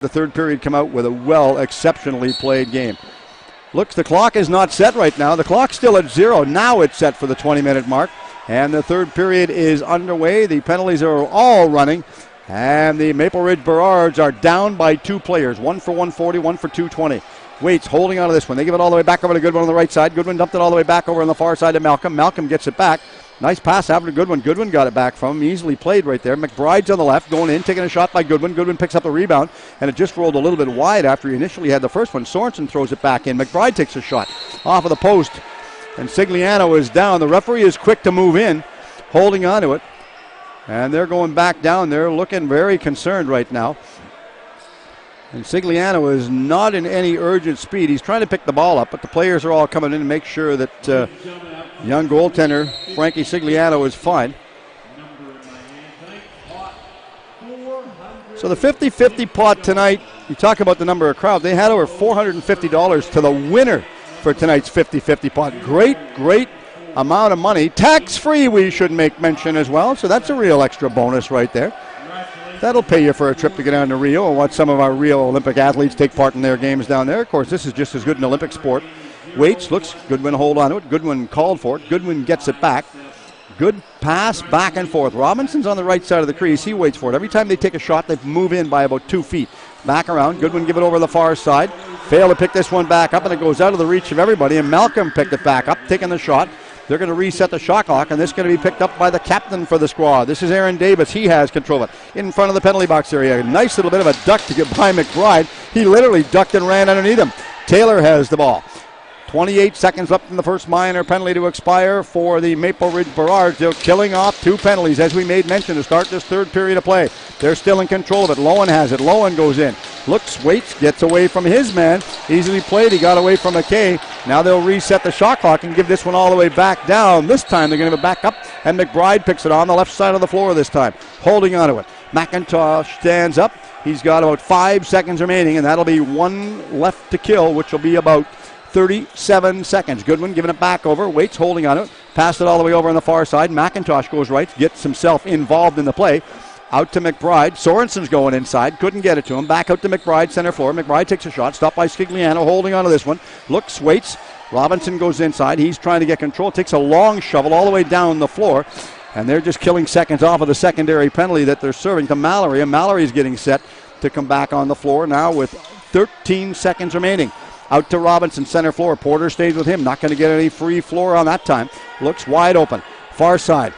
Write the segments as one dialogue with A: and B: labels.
A: the third period come out with a exceptionally played game. Looks, the clock is not set right now. The clock's still at 0. Now it's set for the 20-minute mark. And the third period is underway. The penalties are all running. And the Maple Ridge Burrards are down by 2 players. 1 for 140, 1 for 220. Waits holding on to this one. They give it all the way back over to Goodwin on the right side. Goodwin dumped it all the way back over on the far side to Malcolm. Malcolm gets it back. Nice pass after Goodwin. Goodwin got it back from him. Easily played right there. McBride's on the left, going in, taking a shot by Goodwin. Goodwin picks up the rebound, and it just rolled a little bit wide after he initially had the first one. Sorensen throws it back in. McBride takes a shot off of the post, and Sigliano is down. The referee is quick to move in, holding on to it, and they're going back down. They're looking very concerned right now. And Sigliano is not in any urgent speed. He's trying to pick the ball up, but the players are all coming in to make sure that young goaltender Frankie Sigliano is fine. So the 50-50 pot tonight, you talk about the number of crowd. They had over $450 to the winner for tonight's 50-50 pot. Great amount of money. Tax-free, we should make mention as well. So that's a real extra bonus right there. That'll pay you for a trip to get down to Rio and watch some of our Rio Olympic athletes take part in their games down there. Of course, this is just as good an Olympic sport. Waits, looks, Goodwin hold on to it. Goodwin called for it. Goodwin gets it back. Good pass back and forth. Robinson's on the right side of the crease. He waits for it. Every time they take a shot, they move in by about 2 feet. Back around. Goodwin give it over the far side. Fail to pick this one back up, and it goes out of the reach of everybody. And Malcolm picked it back up, taking the shot. They're going to reset the shot clock, and this is going to be picked up by the captain for the squad. This is Aaron Davis. He has control of it. In front of the penalty box area. A nice little bit of a duck to get by McBride. He literally ducked and ran underneath him. Taylor has the ball. 28 seconds left in the first minor penalty to expire for the Maple Ridge Burrards. They're killing off 2 penalties, as we made mention, to start this third period of play. They're still in control of it. Lowen has it. Lowen goes in. Looks, waits, gets away from his man. Easily played. He got away from McKay. Now they'll reset the shot clock and give this one all the way back down. This time they're going to have it back up, and McBride picks it on the left side of the floor this time, holding onto it. McIntosh stands up. He's got about 5 seconds remaining, and that'll be 1 left to kill, which will be about 37 seconds. Goodwin giving it back over. Waits holding on it. Passed it all the way over on the far side. McIntosh goes right. Gets himself involved in the play. Out to McBride. Sorensen's going inside. Couldn't get it to him. Back out to McBride, center floor. McBride takes a shot. Stopped by Scigliano. Holding on to this one. Looks, waits. Robinson goes inside. He's trying to get control. Takes a long shovel all the way down the floor. And they're just killing seconds off of the secondary penalty that they're serving to Mallory. And Mallory's getting set to come back on the floor now with 13 seconds remaining. Out to Robinson, center floor. Porter stays with him. Not going to get any free floor on that time. Looks wide open. Far side.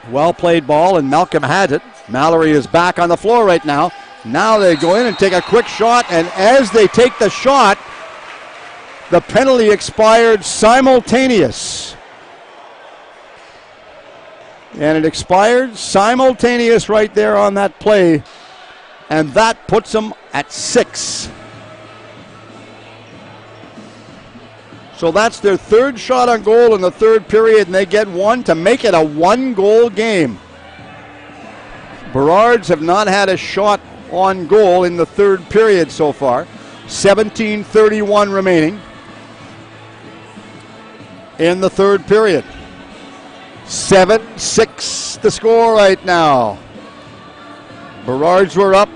A: Well played ball, and Malcolm has it. Mallory is back on the floor right now. Now they go in and take a quick shot, and as they take the shot, the penalty expired simultaneous. And it expired simultaneous right there on that play, and that puts them at 6. So that's their 3rd shot on goal in the 3rd period, and they get 1 to make it a 1-goal game. Burrards have not had a shot on goal in the 3rd period so far. 17:31 remaining in the 3rd period. 7-6 the score right now. Burrards were up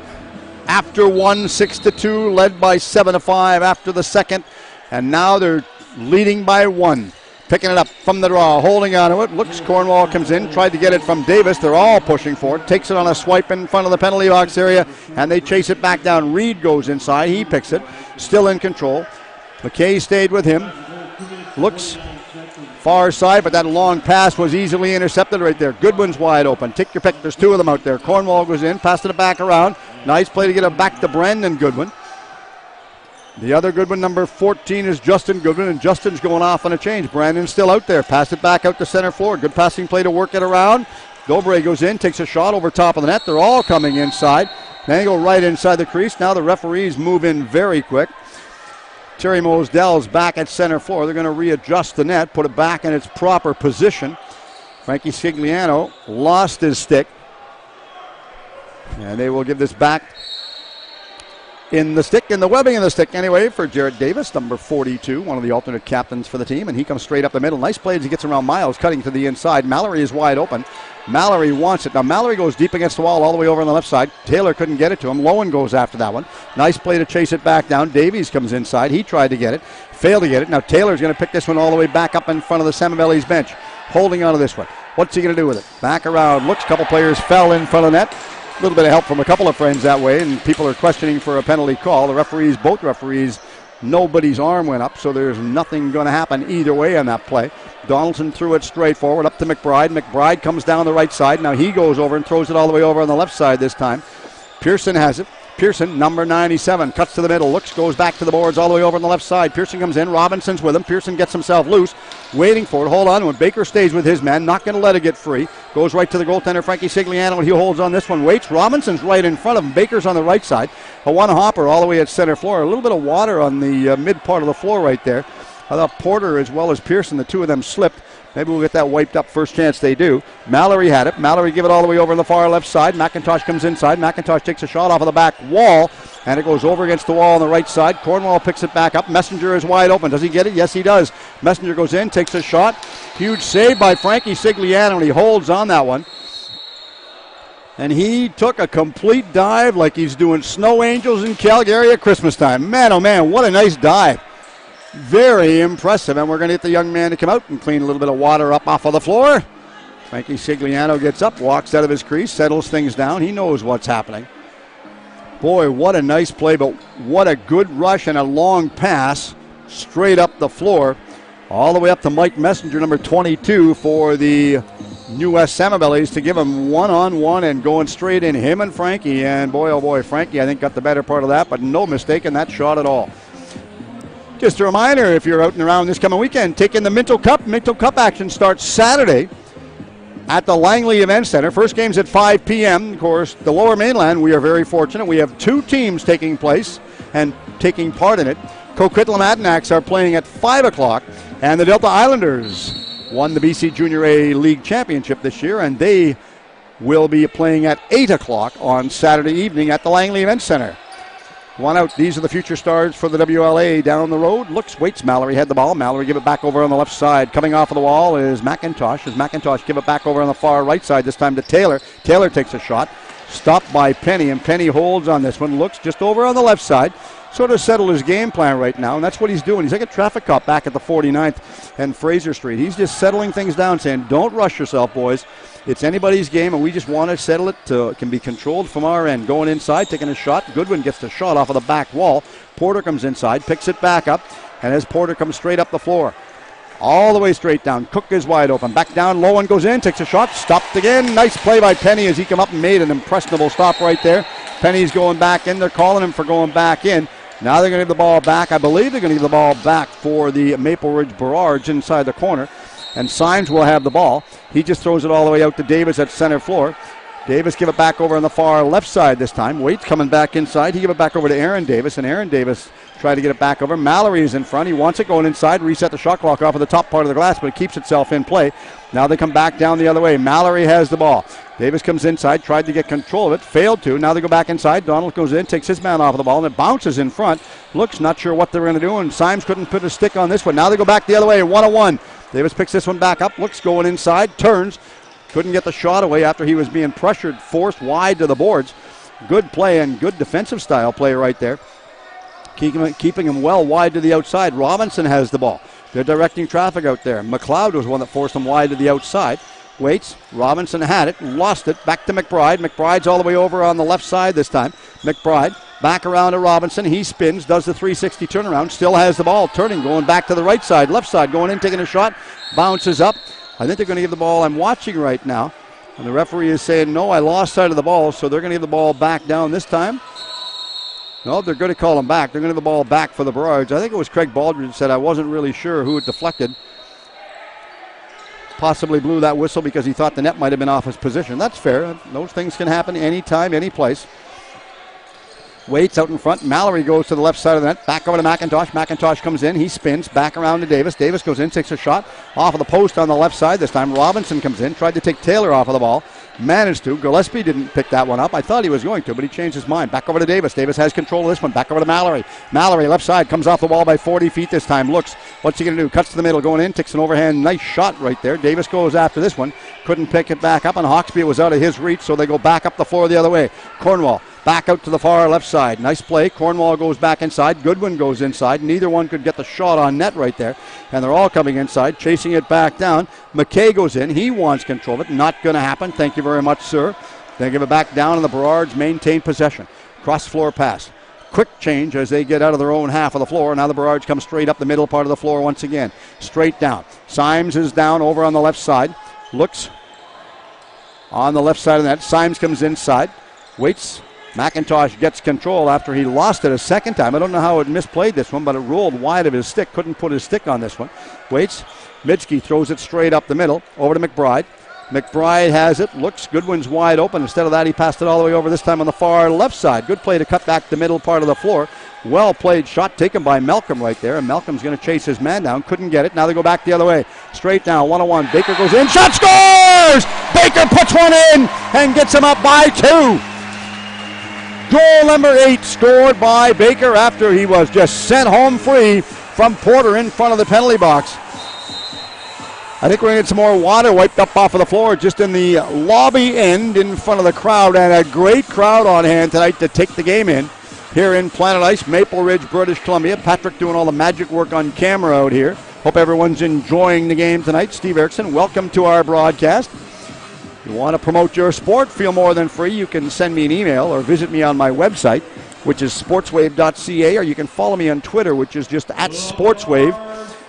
A: after 1, 6-2, led by 7-5 after the second, and now they're leading by 1. Picking it up from the draw, holding on to it. Looks, Cornwall comes in, tried to get it from Davis. They're all pushing for it. Takes it on a swipe in front of the penalty box area, and they chase it back down. Reed goes inside. He picks it. Still in control. McKay stayed with him. Looks far side, but that long pass was easily intercepted right there. Goodwin's wide open. Take your pick. There's 2 of them out there. Cornwall goes in, passed it back around. Nice play to get it back to Brandon Goodwin. The other Goodwin, number 14, is Justin Goodwin, and Justin's going off on a change. Brandon's still out there. Passed it back out to center floor. Good passing play to work it around. Dobre goes in, takes a shot over top of the net. They're all coming inside. They go right inside the crease. Now the referees move in very quick. Terry Mosdell's back at center floor. They're going to readjust the net, put it back in its proper position. Frankie Scigliano lost his stick. And they will give this back in the webbing in the stick anyway for Jarrett Davis, number 42, one of the alternate captains for the team, and he comes straight up the middle. Nice play as he gets around Miles, cutting to the inside. Mallory is wide open. Mallory wants it. Now Mallory goes deep against the wall all the way over on the left side. Taylor couldn't get it to him. Lowen goes after that one. Nice play to chase it back down. Davies comes inside. He tried to get it. Failed to get it. Now Taylor's going to pick this one all the way back up in front of the Semivelles bench. Holding on to this one. What's he going to do with it? Back around. Looks, a couple players fell in front of net. A little bit of help from a couple of friends that way, and people are questioning for a penalty call. Both referees, nobody's arm went up, so there's nothing going to happen either way on that play. Donaldson threw it straight forward up to McBride. McBride comes down the right side. Now he goes over and throws it all the way over on the left side this time. Pearson has it. Pearson, number 97, cuts to the middle, looks, goes back to the boards all the way over on the left side. Pearson comes in. Robinson's with him. Pearson gets himself loose, waiting for it. Hold on. When Baker stays with his man, not going to let it get free. Goes right to the goaltender, Frankie Sigliano, and he holds on this one. Waits. Robinson's right in front of him. Baker's on the right side. A one hopper all the way at center floor. A little bit of water on the mid part of the floor right there. I thought Porter as well as Pearson, the two of them slipped. Maybe we'll get that wiped up first chance they do. Mallory had it. Mallory give it all the way over on the far left side. McIntosh comes inside. McIntosh takes a shot off of the back wall, and it goes over against the wall on the right side. Cornwall picks it back up. Messenger is wide open. Does he get it? Yes, he does. Messenger goes in, takes a shot. Huge save by Frankie Sigliano, and he holds on that one. And he took a complete dive like he's doing snow angels in Calgary at Christmas time. Man, oh man, what a nice dive. Very impressive, and we're going to get the young man to come out and clean a little bit of water up off of the floor. Frankie Sigliano gets up, walks out of his crease, settles things down. He knows what's happening. Boy, what a nice play, but what a good rush and a long pass straight up the floor, all the way up to Mike Messenger, number 22, for the New West Semivelles to give him one-on-one and going straight in, him and Frankie. And boy, oh boy, Frankie, I think, got the better part of that, but no mistake in that shot at all. Just a reminder, if you're out and around this coming weekend, take in the Minto Cup. Minto Cup action starts Saturday at the Langley Event Center. First game's at 5 p.m. Of course, the Lower Mainland, we are very fortunate. We have two teams taking place and taking part in it. Coquitlam Adanacs are playing at 5 o'clock, and the Delta Islanders won the BC Junior A League Championship this year, and they will be playing at 8 o'clock on Saturday evening at the Langley Event Center. One out. These are the future stars for the WLA down the road. Looks, waits. Mallory had the ball. Mallory give it back over on the left side. Coming off of the wall is McIntosh. As McIntosh give it back over on the far right side, this time to Taylor. Taylor takes a shot. Stopped by Penny, and Penny holds on this one. Looks just over on the left side. Sort of settled his game plan right now, and that's what he's doing. He's like a traffic cop back at the 49th and Fraser Street. He's just settling things down, saying, don't rush yourself, boys. It's anybody's game, and we just want to settle it to can be controlled from our end. Going inside, taking a shot. Goodwin gets the shot off of the back wall. Porter comes inside, picks it back up, and as Porter comes straight up the floor, all the way straight down. Cook is wide open. Back down, Lowen goes in, takes a shot, stopped again. Nice play by Penny as he came up and made an impressionable stop right there. Penny's going back in. They're calling him for going back in. Now they're going to give the ball back. I believe they're going to give the ball back for the Maple Ridge Barrage inside the corner. And Symes will have the ball. He just throws it all the way out to Davis at center floor. Davis give it back over on the far left side this time. Waits coming back inside. He give it back over to Aaron Davis, and Aaron Davis tried to get it back over. Mallory is in front. He wants it going inside. Reset the shot clock off of the top part of the glass, but it keeps itself in play. Now they come back down the other way. Mallory has the ball. Davis comes inside, tried to get control of it, failed to. Now they go back inside. Donald goes in, takes his man off of the ball, and it bounces in front. Looks not sure what they're going to do, and Symes couldn't put a stick on this one. Now they go back the other way, 1-on-1. Davis picks this one back up, looks going inside, turns. Couldn't get the shot away after he was being pressured, forced wide to the boards. Good play and good defensive style play right there. Keeping him well wide to the outside. Robinson has the ball. They're directing traffic out there. McLeod was one that forced him wide to the outside. Waits. Robinson had it, lost it. Back to McBride. McBride's all the way over on the left side this time. McBride back around to Robinson. He spins, does the 360 turnaround, still has the ball, turning, going back to the right side, left side, going in, taking a shot, bounces up. I think they're going to give the ball, I'm watching right now, and the referee is saying, no, I lost sight of the ball, so they're going to give the ball back down this time. No, they're going to call him back. They're going to give the ball back for the Barrage. I think it was Craig Baldridge said, I wasn't really sure who it deflected. Possibly blew that whistle because he thought the net might have been off his position. That's fair. Those things can happen anytime, any place. Waits out in front. Mallory goes to the left side of the net. Back over to McIntosh. McIntosh comes in. He spins. Back around to Davis. Davis goes in, takes a shot off of the post on the left side. This time Robinson comes in. Tried to take Taylor off of the ball. managed to. Gillespie didn't pick that one up. I thought he was going to, but he changed his mind. Back over to Davis. Davis has control of this one. Back over to Mallory. Mallory, left side, comes off the wall by 40 feet this time. Looks, what's he going to do? Cuts to the middle, going in, takes an overhand. Nice shot right there. Davis goes after this one. Couldn't pick it back up, and Hawksby, it was out of his reach, so they go back up the floor the other way. Cornwall back out to the far left side. Nice play. Cornwall goes back inside. Goodwin goes inside. Neither one could get the shot on net right there. And they're all coming inside, chasing it back down. McKay goes in. He wants control of it. Not going to happen. Thank you very much, sir. They give it back down, and the Burrards maintain possession. Cross-floor pass. Quick change as they get out of their own half of the floor. Now the Burrards come straight up the middle part of the floor once again. Straight down. Symes is down over on the left side. Looks on the left side of the net. Symes comes inside. Waits. McIntosh gets control after he lost it a second time. I don't know how it misplayed this one, but it rolled wide of his stick. Couldn't put his stick on this one. Waits. Mitchke throws it straight up the middle. Over to McBride. McBride has it. Looks. Goodwin's wide open. Instead of that, he passed it all the way over, this time on the far left side. Good play to cut back the middle part of the floor. Well played shot taken by Malcolm right there. And Malcolm's going to chase his man down. Couldn't get it. Now they go back the other way. Straight down. 1-on-1. Baker goes in. Shot scores! Baker puts one in and gets him up by 2. Goal number 8 scored by Baker after he was just sent home free from Porter in front of the penalty box. I think we're going to get some more water wiped up off of the floor just in the lobby end in front of the crowd, and a great crowd on hand tonight to take the game in here in Planet Ice, Maple Ridge, British Columbia. Patrick doing all the magic work on camera out here. Hope everyone's enjoying the game tonight. Steve Erickson, welcome to our broadcast. If you want to promote your sport, feel more than free, you can send me an email or visit me on my website, which is sportswave.ca, or you can follow me on Twitter, which is just @sportswave,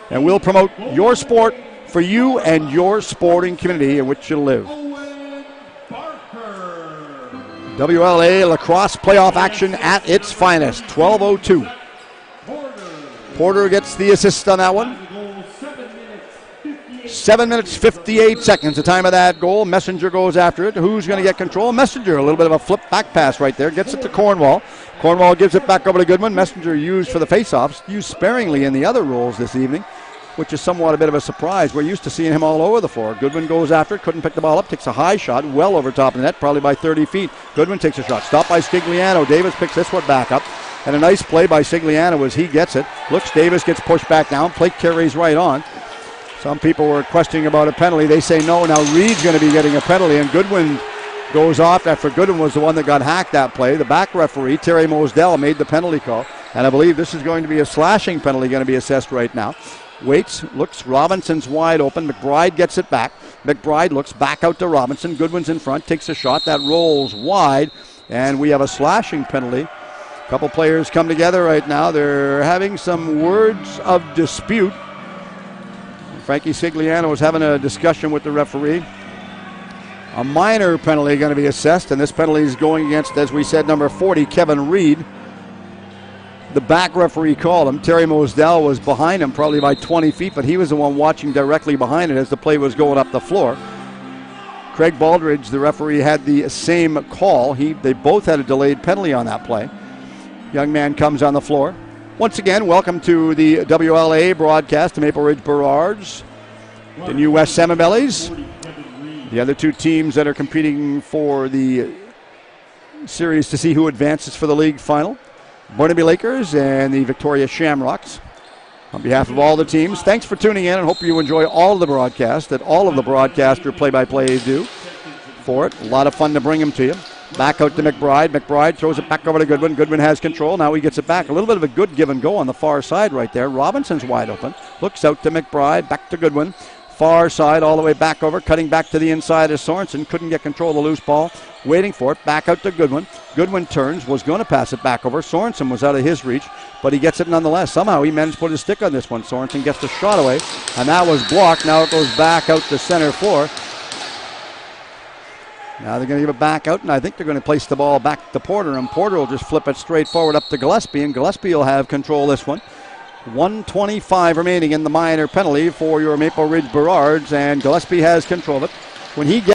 A: and we'll promote your sport for you and your sporting community in which you live. WLA lacrosse playoff action at its finest, 12:02. Porter gets the assist on that one. 7 minutes, 58 seconds, the time of that goal. Messenger goes after it. Who's going to get control? Messenger, a little bit of a flip back pass right there. Gets it to Cornwall. Cornwall gives it back over to Goodwin. Messenger used for the faceoffs, used sparingly in the other roles this evening, which is somewhat a bit of a surprise. We're used to seeing him all over the floor. Goodwin goes after it, couldn't pick the ball up, takes a high shot, well over top of the net, probably by 30 feet. Goodwin takes a shot, stopped by Scigliano. Davis picks this one back up, and a nice play by Scigliano as he gets it. Looks, Davis gets pushed back down, plate carries right on. Some people were questioning about a penalty. They say no. Now Reed's going to be getting a penalty, and Goodwin goes off after Goodwin was the one that got hacked that play. The back referee, Terry Mosdell, made the penalty call, and I believe this is going to be a slashing penalty going to be assessed right now. Waits, looks, Robinson's wide open. McBride gets it back. McBride looks back out to Robinson. Goodwin's in front, takes a shot. That rolls wide, and we have a slashing penalty. A couple players come together right now. They're having some words of dispute. Frankie Scigliano is having a discussion with the referee. A minor penalty going to be assessed, and this penalty is going against, as we said, number 40, Kevin Reed. The back referee called him. Terry Mosdell was behind him probably by 20 feet, but he was the one watching directly behind it as the play was going up the floor. Craig Baldridge, the referee, had the same call. They both had a delayed penalty on that play. Young man comes on the floor. Once again, welcome to the WLA broadcast, the Maple Ridge Burrards, the New West Salmon Bellies, the other two teams that are competing for the series to see who advances for the league final, Burnaby Lakers and the Victoria Shamrocks. On behalf of all the teams, thanks for tuning in, and hope you enjoy all of the broadcast that all of the broadcaster play-by-plays do for it. A lot of fun to bring them to you. Back out to McBride. McBride throws it back over to Goodwin. Goodwin has control. Now he gets it back. A little bit of a good give and go on the far side right there. Robinson's wide open. Looks out to McBride. Back to Goodwin. Far side all the way back over. Cutting back to the inside is Sorensen. Couldn't get control of the loose ball. Waiting for it. Back out to Goodwin. Goodwin turns. Was going to pass it back over. Sorensen was out of his reach, but he gets it nonetheless. Somehow he managed to put his stick on this one. Sorensen gets the shot away, and that was blocked. Now it goes back out to center floor. Now they're going to give it back out, and I think they're going to place the ball back to Porter, and Porter will just flip it straight forward up to Gillespie, and Gillespie will have control of this one. 1:25 remaining in the minor penalty for your Maple Ridge Burrards, and Gillespie has control of it. When he gets